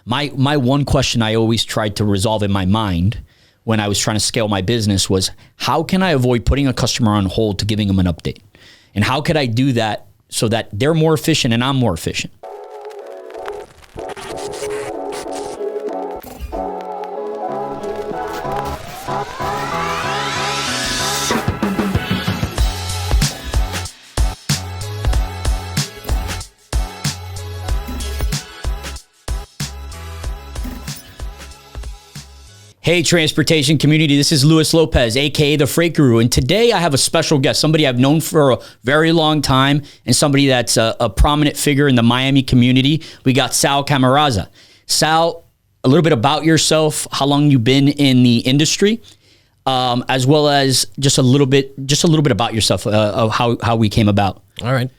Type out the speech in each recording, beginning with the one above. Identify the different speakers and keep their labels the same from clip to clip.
Speaker 1: My one question I always tried to resolve in my mind when I was trying to scale my business was, how can I avoid putting a customer on hold to giving them an update? And how could I do that so that they're more efficient and I'm more efficient? Hey, transportation community, this is Luis Lopez, aka the Freight Guru, and today I have a special guest, somebody I've known for a very long time and somebody that's a prominent figure in the Miami community. We got Sal Camarasa. Sal, a little bit about yourself, how long you've been in the industry, as well as just a little bit about yourself, of how we came about.
Speaker 2: All right.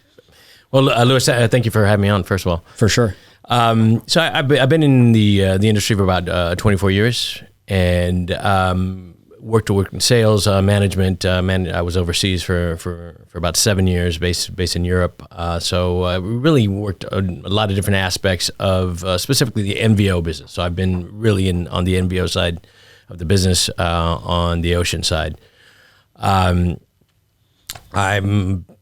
Speaker 2: Well, Luis, thank you for having me on, first of all.
Speaker 1: For sure.
Speaker 2: So I've been in the industry for about 24 years. And worked in sales, management. I was overseas for about 7 years, based in Europe. So we really worked on a lot of different aspects of specifically the NVO business. So I've been really on the NVO side of the business, on the ocean side. I'm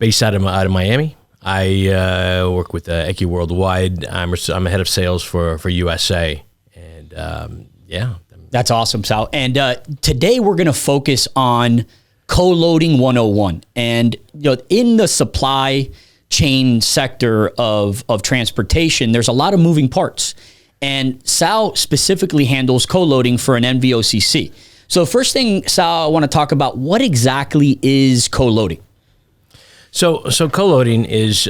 Speaker 2: based out of Miami. I work with Eki Worldwide. I'm a head of sales for USA, and yeah.
Speaker 1: That's awesome, Sal. And today we're going to focus on coloading 101. And in the supply chain sector of transportation, there's a lot of moving parts. And Sal specifically handles coloading for an NVOCC. So first thing, Sal, I want to talk about, what exactly is coloading?
Speaker 2: So coloading is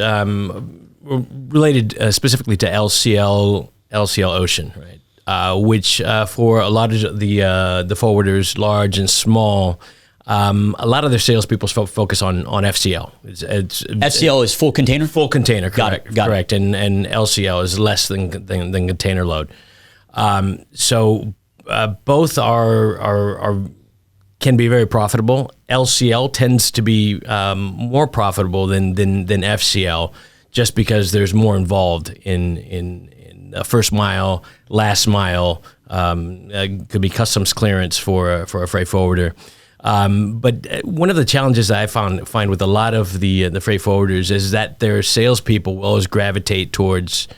Speaker 2: related specifically to LCL Ocean, right? Which for a lot of the forwarders, large and small, a lot of their salespeople focus on FCL.
Speaker 1: FCL is full container?
Speaker 2: Full container, correct.
Speaker 1: Got
Speaker 2: correct.
Speaker 1: It.
Speaker 2: And LCL is less than container load. So both can be very profitable. LCL tends to be more profitable than FCL, just because there's more involved in first mile, last mile, could be customs clearance for a freight forwarder. But one of the challenges that I find with a lot of the freight forwarders is that their salespeople will always gravitate towards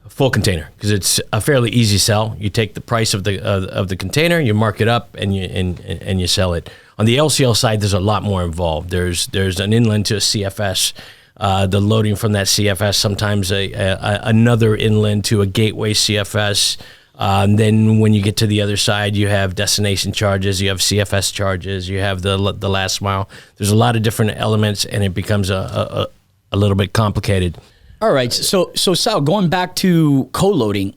Speaker 2: full container, because it's a fairly easy sell. You take the price of the container, you mark it up, and you sell it. On the LCL side, there's a lot more involved. There's an inland to a CFS. The loading from that CFS, sometimes another inland to a gateway CFS. Then when you get to the other side, you have destination charges, you have CFS charges, you have the last mile. There's a lot of different elements, and it becomes a little bit complicated.
Speaker 1: All right. So Sal, going back to coloading,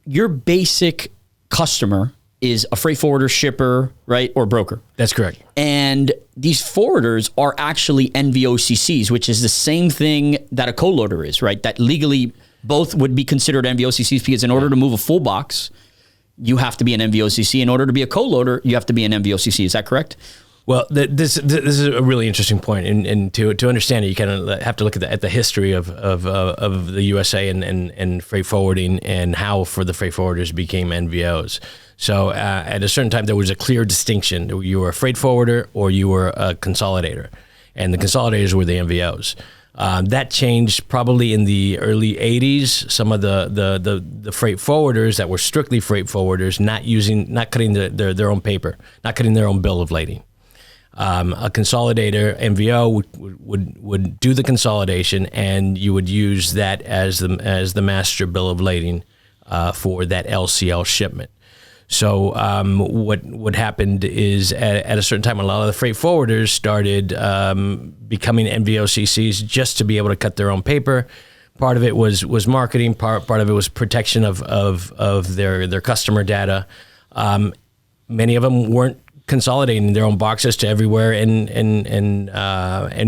Speaker 1: your basic customer is a freight forwarder, shipper, right, or broker.
Speaker 2: That's correct.
Speaker 1: And these forwarders are actually NVOCCs, which is the same thing that a coloader is, right? That legally both would be considered NVOCCs, because in order to move a full box, you have to be an NVOCC. In order to be a coloader, you have to be an NVOCC. Is that correct?
Speaker 2: Well, this is a really interesting point, and to understand it, you kind of have to look at the history of the USA and freight forwarding, and how for the freight forwarders became NVOs. So at a certain time, there was a clear distinction. You were a freight forwarder or you were a consolidator, and the consolidators were the NVOs. That changed probably in the early 80s. Some of the freight forwarders that were strictly freight forwarders, not cutting their own paper, not cutting their own bill of lading. A consolidator, NVO, would do the consolidation, and you would use that as the master bill of lading for that LCL shipment. So what happened is at a certain time, a lot of the freight forwarders started becoming NVOCCs just to be able to cut their own paper. Part of it was marketing. Part of it was protection of their customer data. Many of them weren't consolidating their own boxes to everywhere and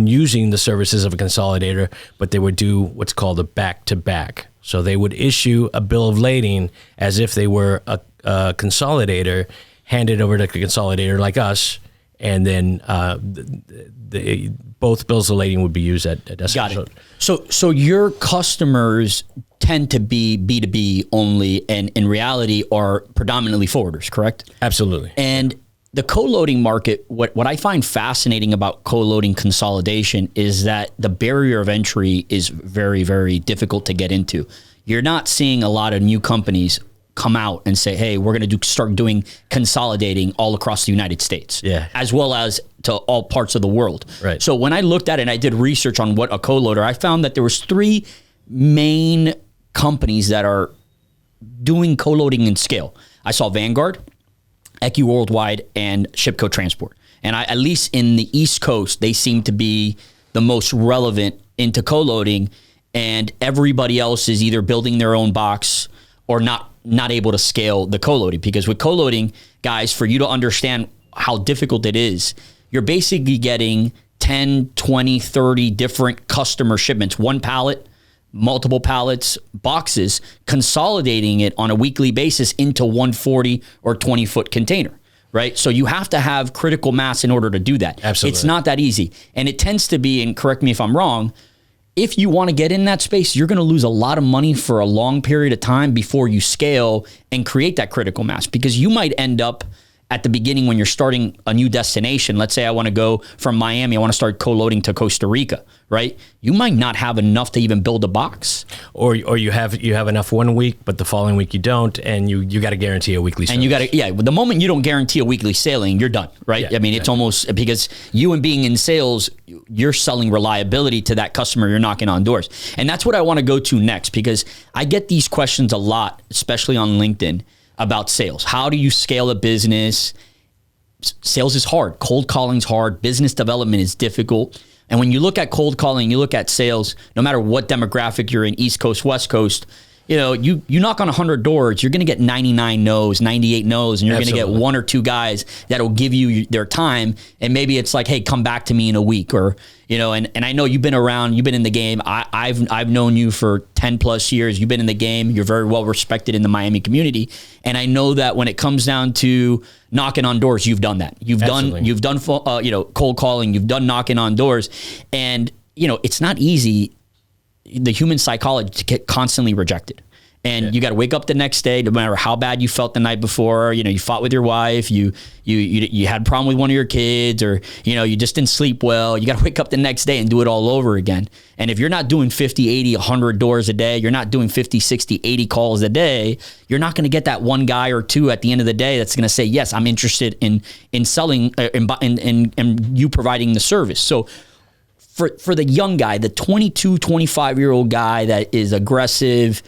Speaker 2: using the services of a consolidator, but they would do what's called a back-to-back. So they would issue a bill of lading as if they were a consolidator, hand it over to a consolidator like us, and then both bills of lading would be used at
Speaker 1: Got it. So your customers tend to be B2B only, and in reality are predominantly forwarders, correct?
Speaker 2: Absolutely.
Speaker 1: And the co-loading market, what I find fascinating about co-loading consolidation is that the barrier of entry is very, very difficult to get into. You're not seeing a lot of new companies come out and say, hey, we're going to start doing consolidating all across the United States, as well as to all parts of the world.
Speaker 2: Right.
Speaker 1: So when I looked at it and I did research on what a co-loader, I found that there was 3 main companies that are doing co-loading in scale. I saw Vanguard, EQ Worldwide, and Shipco Transport. And at least in the East Coast, they seem to be the most relevant into co-loading, and everybody else is either building their own box or not able to scale the co-loading. Because with co-loading, guys, for you to understand how difficult it is, you're basically getting 10, 20, 30 different customer shipments, one pallet, multiple pallets, boxes, consolidating it on a weekly basis into 140 or 20-foot container, right? So you have to have critical mass in order to do that.
Speaker 2: Absolutely.
Speaker 1: It's not that easy. And it tends to be, and correct me if I'm wrong, if you want to get in that space, you're going to lose a lot of money for a long period of time before you scale and create that critical mass, because you might end up at the beginning when you're starting a new destination. Let's say I want to go from Miami, I want to start co-loading to Costa Rica, right? You might not have enough to even build a box.
Speaker 2: Or you have enough one week, but the following week you don't, and you got to guarantee a weekly sailing.
Speaker 1: And you got to, the moment you don't guarantee a weekly sailing, you're done, right?
Speaker 2: Yeah,
Speaker 1: I mean, it's almost, because you and being in sales, you're selling reliability to that customer, you're knocking on doors. And that's what I want to go to next, because I get these questions a lot, especially on LinkedIn, about sales. How do you scale a business? Sales is hard. Cold calling's hard. Business development is difficult. And when you look at cold calling, you look at sales, no matter what demographic you're in, East Coast, West Coast, you knock on 100 doors, you're going to get 99 no's, 98 no's, and you're going to get 1 or 2 guys that'll give you their time. And maybe it's like, hey, come back to me in a week, or, and I know you've been around, you've been in the game. I've known you for 10 plus years. You've been in the game. You're very well respected in the Miami community. And I know that when it comes down to knocking on doors, you've done that. You've done cold calling, you've done knocking on doors. And, it's not easy, the human psychology, to get constantly rejected. And you got to wake up the next day, no matter how bad you felt the night before. You fought with your wife, you had a problem with one of your kids, or you just didn't sleep well. You got to wake up the next day and do it all over again. And if you're not doing 50, 80, 100 doors a day, you're not doing 50, 60, 80 calls a day, you're not going to get that one guy or two at the end of the day that's going to say, yes, I'm interested in selling, in you providing the service. So for the young guy, the 22, 25-year-old guy that is aggressive,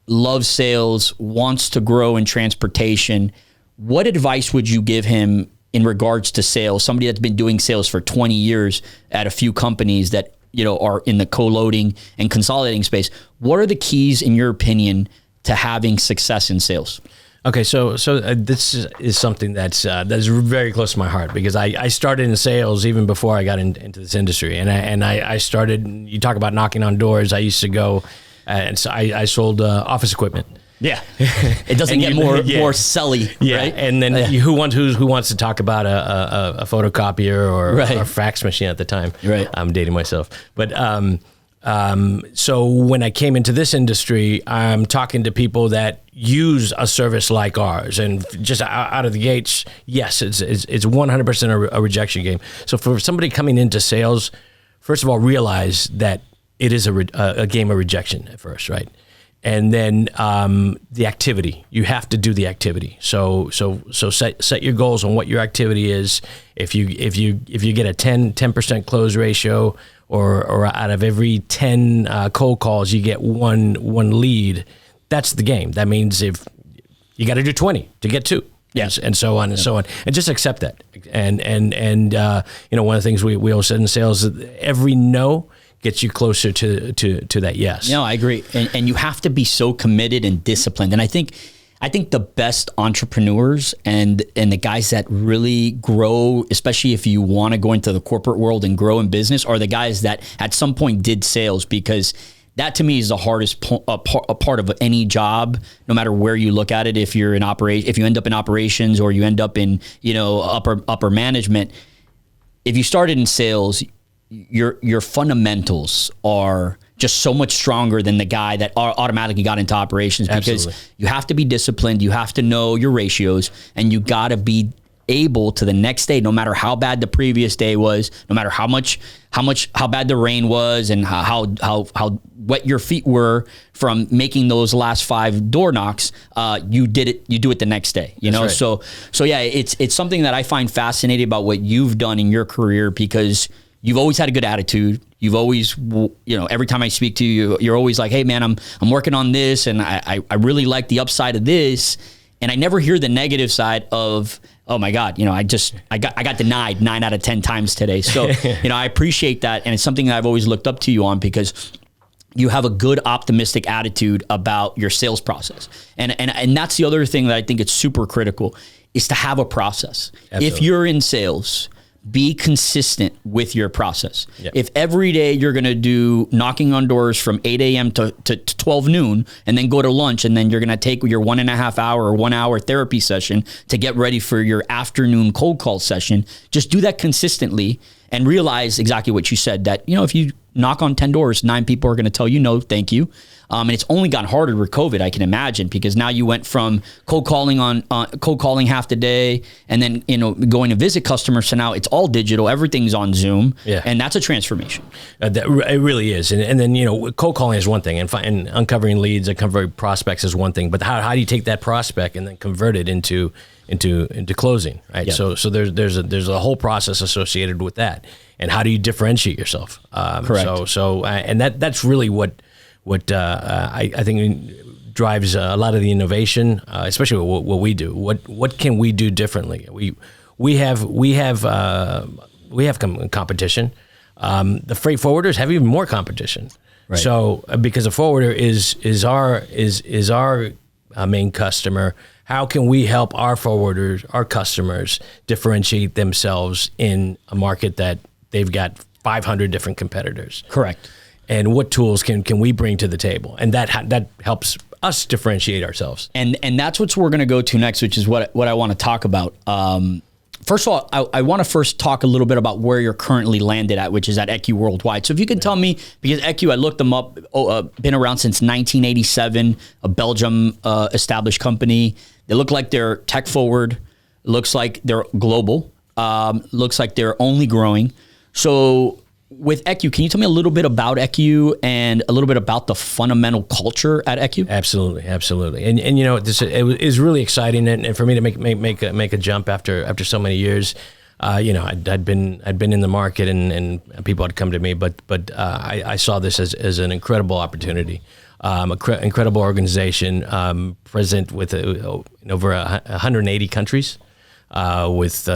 Speaker 1: loves sales, wants to grow in transportation, what advice would you give him in regards to sales? Somebody that's been doing sales for 20 years at a few companies that are in the co-loading and consolidating space. What are the keys, in your opinion, to having success in sales?
Speaker 2: Okay, so this is something that's very close to my heart, because I started in sales even before I got into this industry, and I started. You talk about knocking on doors. I used to go. And so I sold office equipment.
Speaker 1: Yeah, it doesn't get more selly, right?
Speaker 2: And then who wants to talk about a photocopier or a fax machine at the time?
Speaker 1: Right.
Speaker 2: I'm dating myself, but so when I came into this industry, I'm talking to people that use a service like ours, and just out of the gates, yes, it's 100% a rejection game. So for somebody coming into sales, first of all, realize that it is a game of rejection at first, right? And then the activity, you have to do the activity. So set your goals on what your activity is. If you get a 10% close ratio, or out of every 10 cold calls you get one lead, that's the game. That means if you got to do 20 to get 2. Yes, and so on and so on, and just accept that. And one of the things we always said in sales is that every no gets you closer to that yes.
Speaker 1: No, I agree. And you have to be so committed and disciplined. And I think the best entrepreneurs and the guys that really grow, especially if you want to go into the corporate world and grow in business, are the guys that at some point did sales, because that to me is the hardest a part of any job, no matter where you look at it. If you're in if you end up in operations or you end up in, upper management, if you started in sales, your fundamentals are just so much stronger than the guy that automatically got into operations, because you have to be disciplined, you have to know your ratios, and you got to be able to the next day, no matter how bad the previous day was, no matter how bad the rain was, and how wet your feet were from making those last 5 door knocks, you do it the next day, That's right. So yeah, it's something that I find fascinating about what you've done in your career, because you've always had a good attitude. You've always, every time I speak to you, you're always like, hey man, I'm working on this, and I really like the upside of this. And I never hear the negative side of, oh my God, I got denied 9 out of 10 times today. So, I appreciate that. And it's something that I've always looked up to you on, because you have a good optimistic attitude about your sales process. And that's the other thing that I think it's super critical, is to have a process. Absolutely. If you're in sales, be consistent with your process. Yep. If every day you're going to do knocking on doors from 8 a.m. to 12 noon, and then go to lunch, and then you're going to take your 1.5 hour or 1 hour therapy session to get ready for your afternoon cold call session, just do that consistently, and realize exactly what you said, that, if you knock on 10 doors, 9 people are going to tell you no, thank you. And it's only gotten harder with COVID, I can imagine, because now you went from cold calling half the day, and then going to visit customers, to now it's all digital, everything's on Zoom, and that's a transformation.
Speaker 2: It really is, and then cold calling is one thing, and uncovering leads, uncovering prospects is one thing, but how do you take that prospect and then convert it into closing, right? Yeah. So there's a whole process associated with that, and how do you differentiate yourself?
Speaker 1: Correct.
Speaker 2: And that's really what I think drives a lot of the innovation, especially what we do. What can we do differently? We have competition. The freight forwarders have even more competition. Right. So because a forwarder is our main customer, how can we help our forwarders, our customers, differentiate themselves in a market that they've got 500 different competitors?
Speaker 1: Correct.
Speaker 2: And what tools can we bring to the table? And that helps us differentiate ourselves.
Speaker 1: And that's what we're going to go to next, which is what I want to talk about. First of all, I want to first talk a little bit about where you're currently landed at, which is at ECU Worldwide. So if you can tell me, because ECU, I looked them up, been around since 1987, a Belgium established company. They look like they're tech forward. Looks like they're global. Looks like they're only growing. So with ECU, can you tell me a little bit about ECU and a little bit about the fundamental culture at ECU?
Speaker 2: Absolutely. And it is really exciting, and for me to make a jump after so many years. I'd been in the market, and people had come to me, but I saw this as an incredible opportunity, incredible organization, present with over 180 countries, with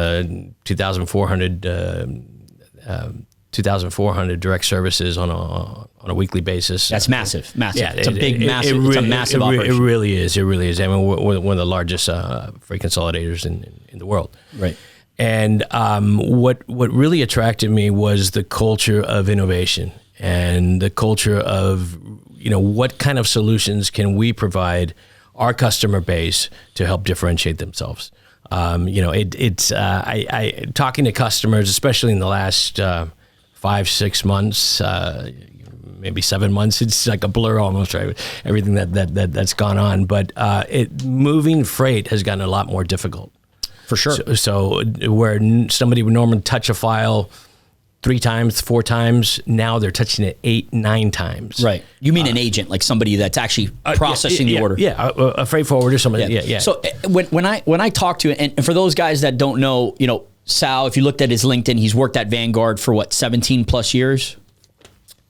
Speaker 2: 2,400 direct services on a weekly basis.
Speaker 1: That's massive. Yeah, it's a massive operation.
Speaker 2: It really is. I mean, we're one of the largest freight consolidators in the world.
Speaker 1: Right.
Speaker 2: And what really attracted me was the culture of innovation, and the culture of what kind of solutions can we provide our customer base to help differentiate themselves. I talking to customers, especially in the last 5-6 months, maybe 7 months. It's like a blur almost, right? Everything that's gone on, but moving freight has gotten a lot more difficult.
Speaker 1: For sure.
Speaker 2: So where somebody would normally touch a file 3 times, 4 times, now they're touching it 8, 9 times.
Speaker 1: Right. You mean an agent, like somebody that's actually processing the order?
Speaker 2: Yeah, a freight forwarder, somebody. Yeah.
Speaker 1: So when I talk to, and for those guys that don't know, Sal, if you looked at his LinkedIn, he's worked at Vanguard for 17 plus years?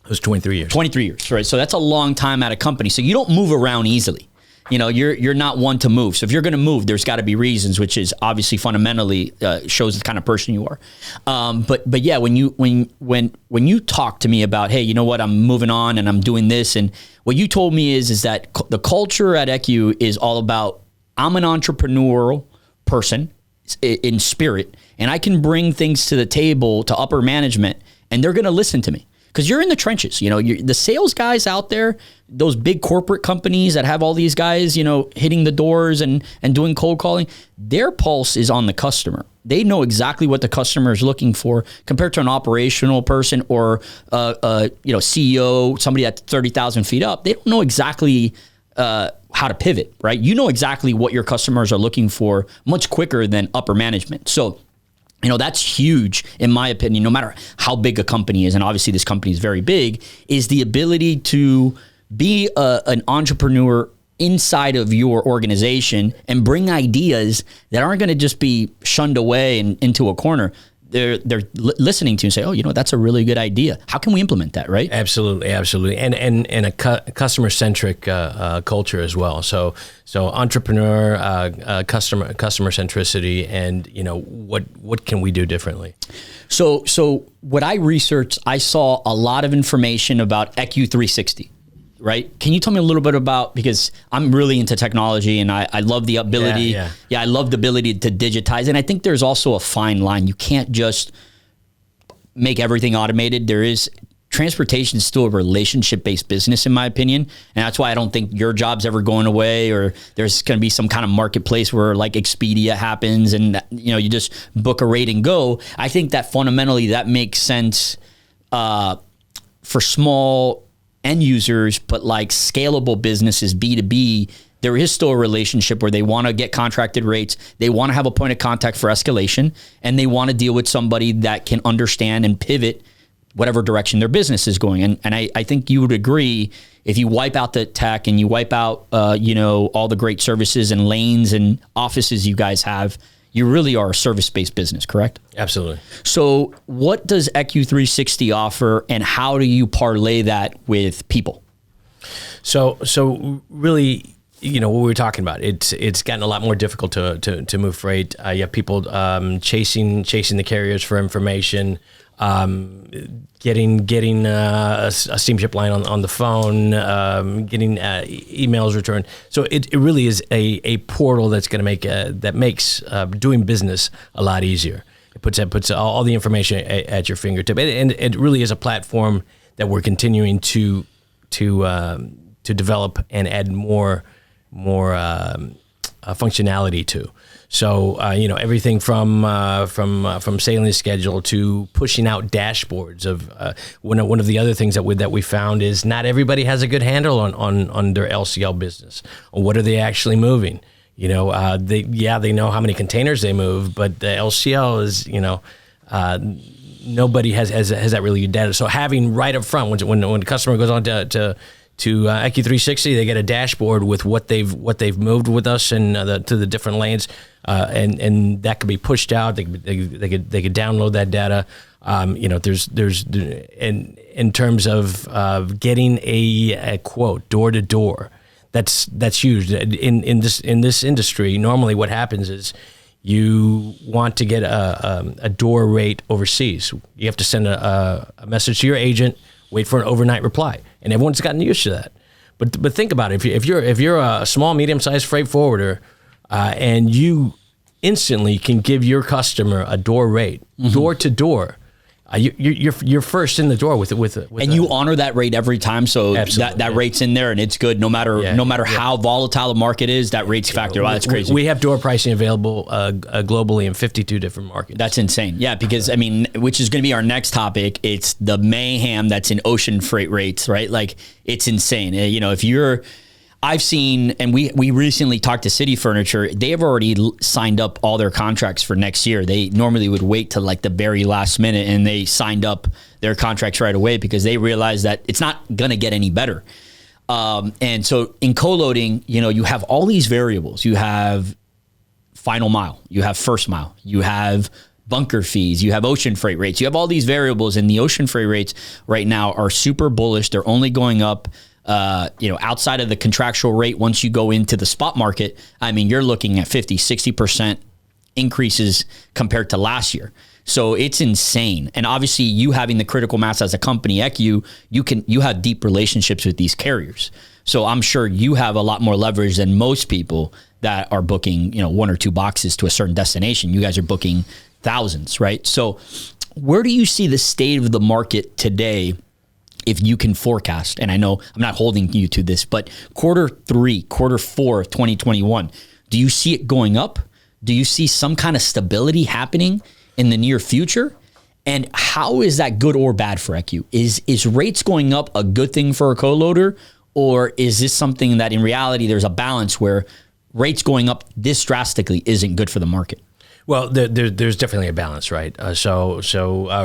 Speaker 2: It was 23 years.
Speaker 1: 23 years, right? So that's a long time at a company. So you don't move around easily. You're not one to move. So if you're going to move, there's got to be reasons, which is obviously fundamentally shows the kind of person you are. But yeah, when you talk to me about, hey, you know what, I'm moving on and I'm doing this, and what you told me is that the culture at ECU is all about, I'm an entrepreneurial person in spirit, and I can bring things to the table to upper management, and they're going to listen to me. because you're in the trenches. The sales guys out there, those big corporate companies that have all these guys, hitting the doors and doing cold calling, their pulse is on the customer. They know exactly what the customer is looking for compared to an operational person or CEO, somebody at 30,000 feet up. They don't know exactly how to pivot, right? You know exactly what your customers are looking for much quicker than upper management. So, that's huge in my opinion, no matter how big a company is. And obviously this company is very big, is the ability to be an entrepreneur inside of your organization and bring ideas that aren't going to just be shunned away and into a corner. They're listening to you and say, oh, that's a really good idea. How can we implement that, right?
Speaker 2: Absolutely. And a customer-centric culture as well. So entrepreneur, customer centricity, and what can we do differently?
Speaker 1: So what I researched, I saw a lot of information about EQ 360. Right? Can you tell me a little bit about, because I'm really into technology and I love the ability. Yeah, I love the ability to digitize. And I think there's also a fine line. You can't just make everything automated. Transportation is still a relationship-based business, in my opinion. And that's why I don't think your job's ever going away, or there's going to be some kind of marketplace where like Expedia happens and, you just book a rate and go. I think that fundamentally that makes sense for small end users, but like scalable businesses, B2B, there is still a relationship where they want to get contracted rates. They want to have a point of contact for escalation, and they want to deal with somebody that can understand and pivot whatever direction their business is going. And I think you would agree, if you wipe out the tech and you wipe out, all the great services and lanes and offices you guys have, you really are a service-based business, correct?
Speaker 2: Absolutely.
Speaker 1: So what does EQ 360 offer, and how do you parlay that with people?
Speaker 2: So really, what we were talking about, it's gotten a lot more difficult to move freight. You have people chasing the carriers for information, getting a steamship line on the phone, getting emails returned. So it really is a portal that's going to that makes doing business a lot easier. It puts all the information at your fingertip, and it really is a platform that we're continuing to develop and add more functionality to. So everything from sailing schedule to pushing out dashboards of one of the other things that we found is not everybody has a good handle on their LCL business. What are they actually moving? They know how many containers they move, but the LCL is nobody has that really good data. So having right up front when the customer goes on to EQ 360, they get a dashboard with what they've moved with us and to the different lanes, and that could be pushed out. They could download that data. There's in terms of getting a quote door to door, that's huge in this industry. Normally, what happens is you want to get a door rate overseas. You have to send a message to your agent, wait for an overnight reply, and everyone's gotten used to that. But think about it. If you're a small, medium-sized freight forwarder, and you instantly can give your customer a door rate, door to door, you're first in the door with
Speaker 1: and you honor that rate every time. So that rate's in there and it's good no matter how volatile the market is. That rate's factor. Wow, that's crazy.
Speaker 2: We have door pricing available globally in 52 different markets.
Speaker 1: That's insane. Yeah, because which is going to be our next topic. It's the mayhem that's in ocean freight rates, right? Like it's insane. I've seen, and we recently talked to City Furniture. They have already signed up all their contracts for next year. They normally would wait till like the very last minute, and they signed up their contracts right away because they realized that it's not going to get any better. And so in coloading, you have all these variables. You have final mile, you have first mile, you have bunker fees, you have ocean freight rates, you have all these variables, and the ocean freight rates right now are super bullish. They're only going up. Outside of the contractual rate, once you go into the spot market, you're looking at 50-60% increases compared to last year. So it's insane. And obviously you having the critical mass as a company, EQ, you have deep relationships with these carriers. So I'm sure you have a lot more leverage than most people that are booking, one or two boxes to a certain destination. You guys are booking thousands, right? So where do you see the state of the market today if you can forecast, and I know I'm not holding you to this, but quarter 4 of 2021, do you see it going up? Do you see some kind of stability happening in the near future? And how is that good or bad for ECU? Is rates going up a good thing for a co-loader, or is this something that in reality there's a balance where rates going up this drastically isn't good for the market?
Speaker 2: Well, there's definitely a balance, right? So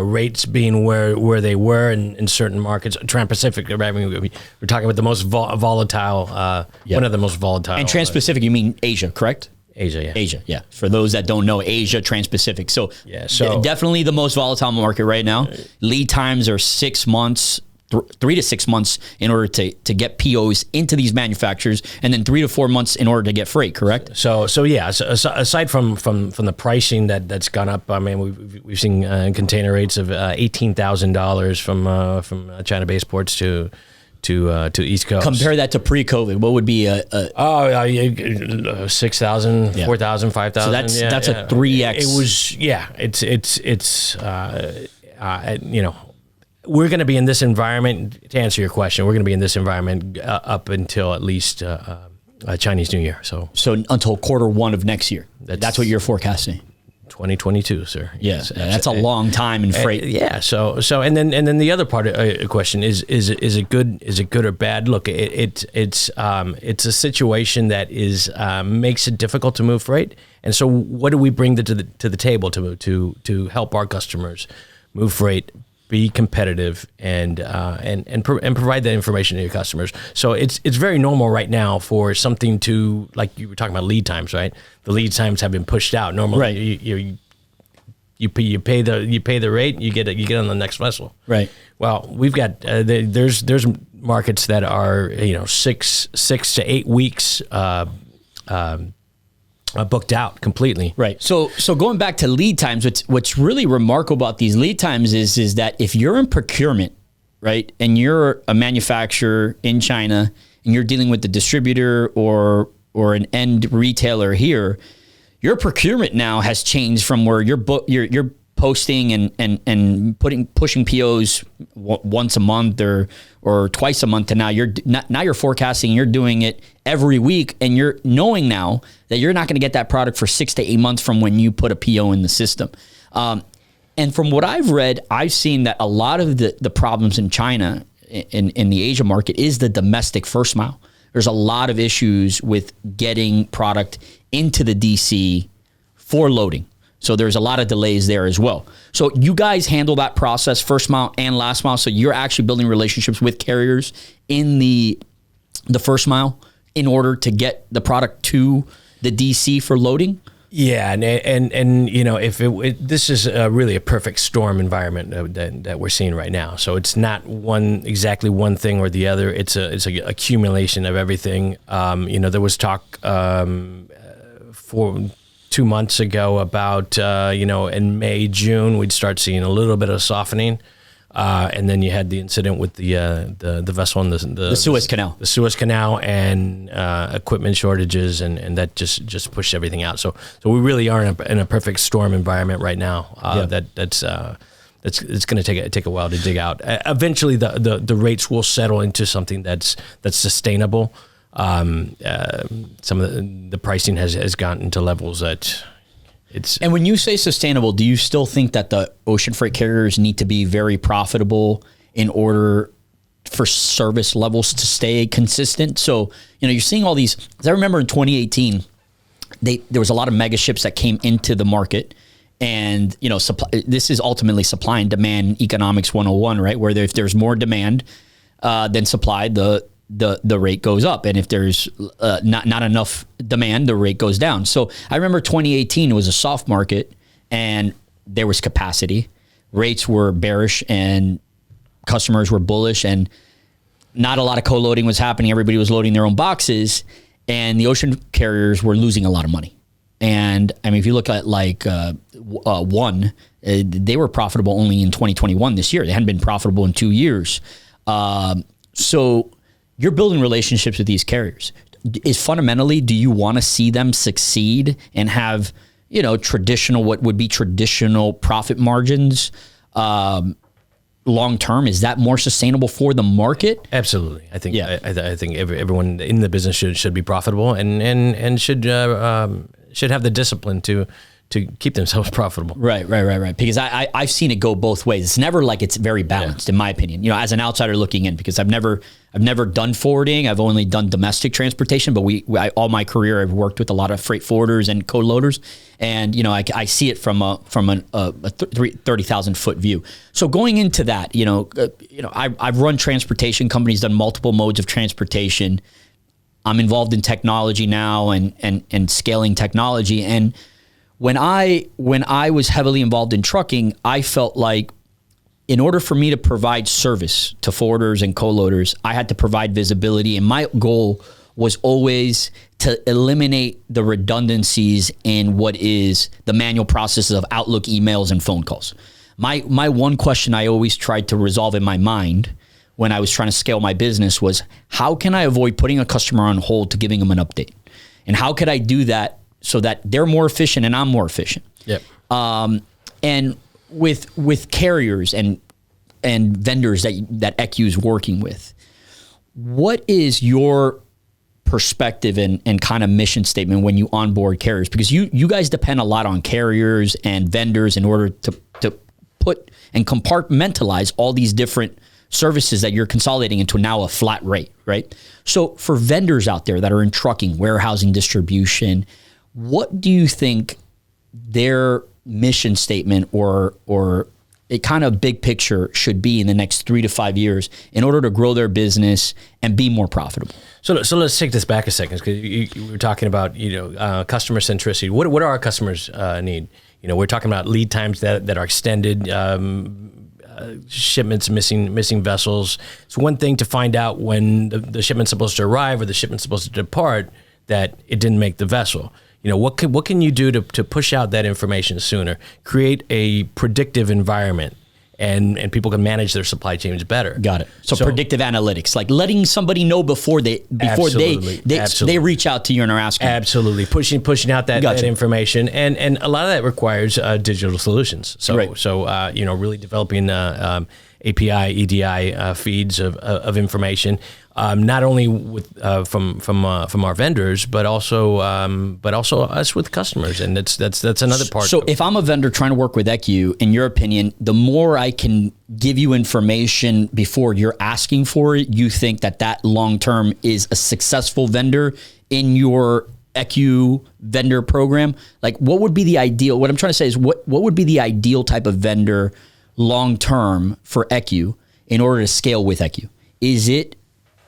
Speaker 2: rates being where they were in certain markets, Trans-Pacific, I mean, we're talking about the most volatile, one of the most volatile.
Speaker 1: And Trans-Pacific, you mean Asia, correct?
Speaker 2: Asia, yeah.
Speaker 1: For those that don't know, Asia, Trans-Pacific. So, definitely the most volatile market right now. Lead times are 6 months, 3 to 6 months in order to get POs into these manufacturers, and then 3 to 4 months in order to get freight, correct? So
Speaker 2: aside from the pricing that's gone up, I mean, we've seen container rates of $18,000 from China-based ports to East Coast.
Speaker 1: Compare that to pre-COVID. What would be
Speaker 2: 6,000, 4,000, 5,000.
Speaker 1: So that's a 3x.
Speaker 2: It was, you know, we're going to be in this environment, to answer your question, we're going to be in this environment up until at least Chinese New Year. So
Speaker 1: until quarter 1 of next year. That's what you're forecasting.
Speaker 2: 2022, sir.
Speaker 1: Yes, that's a long time in freight.
Speaker 2: So and then the other part of the question is it good? Is it good or bad? Look, it's a situation that makes it difficult to move freight. And so what do we bring to the table to help our customers move freight, be competitive, and provide that information to your customers? So it's very normal right now for something to, like you were talking about lead times, right? The lead times have been pushed out. Normally,
Speaker 1: right.
Speaker 2: you pay the rate, you get on the next vessel.
Speaker 1: Right.
Speaker 2: Well, we've got there's markets that are 6 to 8 weeks booked out completely.
Speaker 1: Right. So going back to lead times, what's really remarkable about these lead times is that if you're in procurement, right, and you're a manufacturer in China and you're dealing with the distributor or an end retailer here, your procurement now has changed from where you're posting and pushing POs once a month or twice a month to now you're forecasting, you're doing it every week, and you're knowing now that you're not going to get that product for 6 to 8 months from when you put a PO in the system. And from what I've read, I've seen that a lot of the problems in China in the Asia market is the domestic first mile. There's a lot of issues with getting product into the DC for loading. So there's a lot of delays there as well. So you guys handle that process, first mile and last mile. So you're actually building relationships with carriers in the first mile in order to get the product to the DC for loading.
Speaker 2: Yeah, and you know, if this is really a perfect storm environment that we're seeing right now. So it's not exactly one thing or the other. It's a accumulation of everything. You know, there was talk for 2 months ago about in May, June we'd start seeing a little bit of softening. And then you had the incident with the vessel in the
Speaker 1: Suez Canal.
Speaker 2: The Suez Canal and equipment shortages, and that just pushed everything out. So we really are in a perfect storm environment right now. It's going to take a while to dig out. Eventually, the rates will settle into something that's sustainable. Some of the pricing has gotten to levels that.
Speaker 1: And when you say sustainable, do you still think that the ocean freight carriers need to be very profitable in order for service levels to stay consistent? So, you're seeing all these, as I remember in 2018, there was a lot of mega ships that came into the market, and, this is ultimately supply and demand economics 101, right? Where if there's more demand than supply, the rate goes up, and if there's not enough demand, the rate goes down. So I remember 2018 was a soft market, and there was capacity. Rates were bearish, and customers were bullish, and not a lot of co-loading was happening. Everybody was loading their own boxes, and the ocean carriers were losing a lot of money. And I mean, if you look at One, they were profitable only in 2021 this year. They hadn't been profitable in 2 years. So you're building relationships with these carriers. Fundamentally, do you want to see them succeed and have, traditional, what would be traditional profit margins? long term? Is that more sustainable for the market?
Speaker 2: Absolutely. I think I think everyone in the business should be profitable and should have the discipline to keep themselves profitable.
Speaker 1: Right. Because I've seen it go both ways. It's never like it's very balanced, in my opinion. You know, as an outsider looking in, because I've never done forwarding. I've only done domestic transportation, but all my career I've worked with a lot of freight forwarders and co-loaders, and you know I see it from a 30,000 foot view. So going into that, I've run transportation companies, done multiple modes of transportation. I'm involved in technology now and scaling technology. And when I was heavily involved in trucking, I felt like in order for me to provide service to forwarders and co-loaders, I had to provide visibility. And my goal was always to eliminate the redundancies in what is the manual processes of Outlook emails and phone calls. My one question I always tried to resolve in my mind when I was trying to scale my business was, how can I avoid putting a customer on hold to giving them an update? And how could I do that so that they're more efficient and I'm more efficient?
Speaker 2: Yep.
Speaker 1: And with carriers and vendors that ECU is working with, what is your perspective and kind of mission statement when you onboard carriers? Because you guys depend a lot on carriers and vendors in order to put and compartmentalize all these different services that you're consolidating into now a flat rate, right? So for vendors out there that are in trucking, warehousing, distribution, what do you think their mission statement or a kind of big picture should be in the next 3 to 5 years in order to grow their business and be more profitable?
Speaker 2: So let's take this back a second, because you were talking about customer centricity. What do our customers need? We're talking about lead times that are extended, shipments missing vessels. It's one thing to find out when the shipment's supposed to arrive or the shipment's supposed to depart that it didn't make the vessel. What can you do to push out that information sooner? Create a predictive environment, and people can manage their supply chains better.
Speaker 1: Got it. So predictive analytics, like letting somebody know before they reach out to you and are asking.
Speaker 2: Absolutely, pushing out that information, and a lot of that requires digital solutions. So really developing API, EDI feeds of information, not only with from our vendors, but also us with customers, and that's another part.
Speaker 1: So if I'm a vendor trying to work with ECU, in your opinion, the more I can give you information before you're asking for it, you think that long term is a successful vendor in your ECU vendor program? Like, what would be the ideal? What I'm trying to say is, what would be the ideal type of vendor long term for ECU in order to scale with ECU? Is it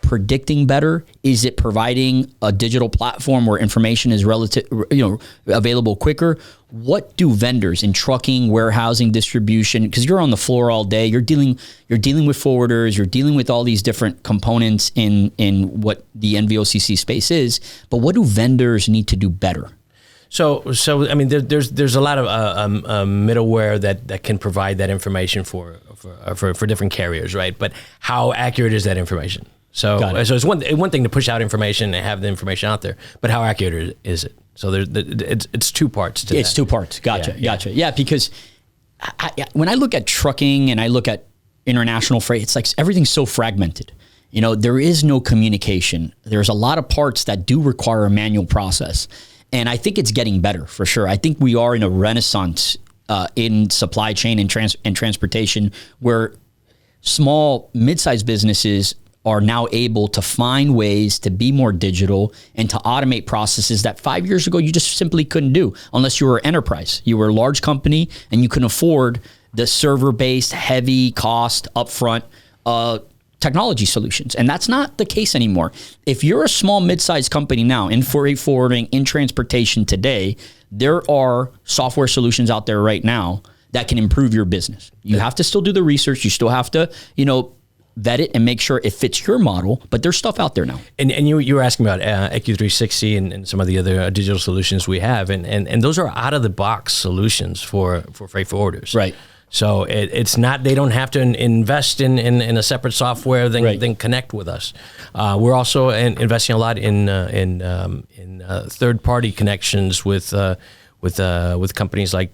Speaker 1: predicting better? Is it providing a digital platform where information is available quicker? What do vendors in trucking, warehousing, distribution, because you're on the floor all day, you're dealing with forwarders, you're dealing with all these different components in what the NVOCC space is, but what do vendors need to do better?
Speaker 2: So I mean, there's a lot of middleware that can provide that information for different carriers, right? But how accurate is that information? So it's one thing to push out information and have the information out there, but how accurate is it? So it's two parts to that.
Speaker 1: It's two parts. Gotcha. Yeah, because when I look at trucking and I look at international freight, it's like everything's so fragmented. There is no communication. There's a lot of parts that do require a manual process. And I think it's getting better for sure. I think we are in a renaissance in supply chain and transportation, where small, mid-sized businesses are now able to find ways to be more digital and to automate processes that 5 years ago you just simply couldn't do unless you were an enterprise. You were a large company and you couldn't afford the server-based, heavy cost, upfront technology solutions. And that's not the case anymore. If you're a small, mid-sized company now in freight forwarding, in transportation today, there are software solutions out there right now that can improve your business. You have to still do the research. You still have to, vet it and make sure it fits your model, but there's stuff out there now.
Speaker 2: And you were asking about ECU360 and some of the other digital solutions we have, and those are out-of-the-box solutions for freight forwarders.
Speaker 1: Right.
Speaker 2: So it's not, they don't have to invest in a separate software then connect with us. We're also investing a lot in third-party connections with with companies like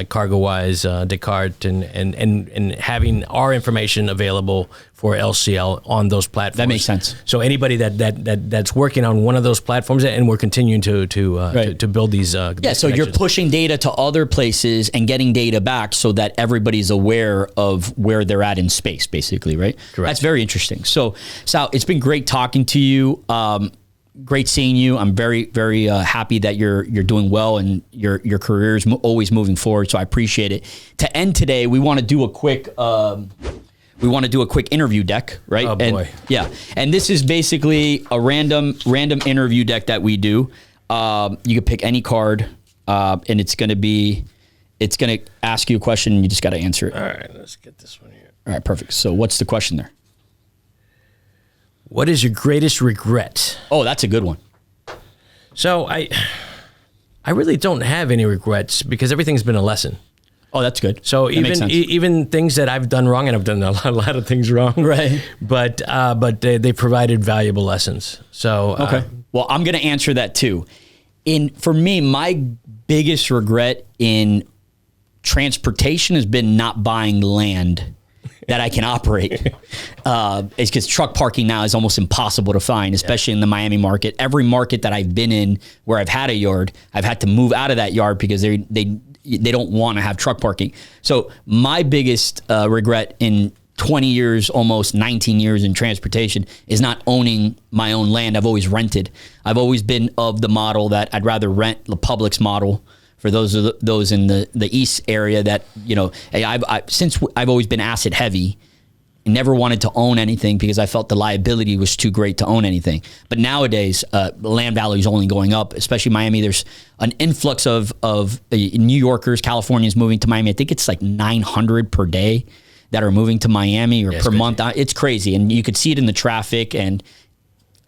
Speaker 2: CargoWise, Descartes, and having our information available for LCL on those platforms.
Speaker 1: That makes sense.
Speaker 2: So anybody that's working on one of those platforms, and we're continuing to build these.
Speaker 1: So you're pushing data to other places and getting data back so that everybody's aware of where they're at in space, basically, right?
Speaker 2: Correct.
Speaker 1: That's very interesting. So Sal, it's been great talking to you. Great seeing you. I'm very, very happy that you're doing well and your career is always moving forward. So I appreciate it. To end today, we want to do a quick interview deck, right?
Speaker 2: Oh boy.
Speaker 1: And this is basically a random interview deck that we do. You can pick any card, and it's gonna ask you a question, and you just got to answer it.
Speaker 2: All right, let's get this one here.
Speaker 1: All right, perfect. So what's the question there?
Speaker 2: What is your greatest regret?
Speaker 1: Oh, that's a good one.
Speaker 2: So I really don't have any regrets because everything's been a lesson.
Speaker 1: Oh, that's good.
Speaker 2: So
Speaker 1: that
Speaker 2: even things that I've done wrong, and I've done a lot of things wrong,
Speaker 1: right?
Speaker 2: But they provided valuable lessons. So
Speaker 1: okay. Well, I'm going to answer that too. For me, my biggest regret in transportation has been not buying land that I can operate. It's because truck parking now is almost impossible to find, especially in the Miami market. Every market that I've been in where I've had a yard, I've had to move out of that yard because they don't want to have truck parking. So my biggest regret in 20 years, almost 19 years in transportation is not owning my own land. I've always rented. I've always been of the model that I'd rather rent the Publix model. For those in the East area that, since I've always been asset heavy, never wanted to own anything because I felt the liability was too great to own anything. But nowadays, land value is only going up, especially Miami. There's an influx of New Yorkers, Californians moving to Miami. I think it's like 900 per day that are moving to Miami or per month. It's crazy. And you could see it in the traffic, and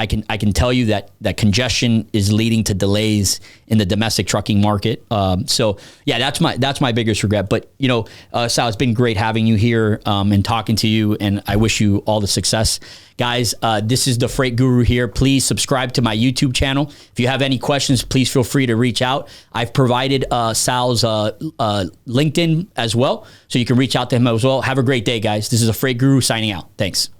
Speaker 1: I can tell you that congestion is leading to delays in the domestic trucking market. So yeah, that's my biggest regret. But Sal, it's been great having you here and talking to you, and I wish you all the success, guys. This is the Freight Guru here. Please subscribe to my YouTube channel. If you have any questions, please feel free to reach out. I've provided Sal's LinkedIn as well, so you can reach out to him as well. Have a great day, guys. This is the Freight Guru signing out. Thanks.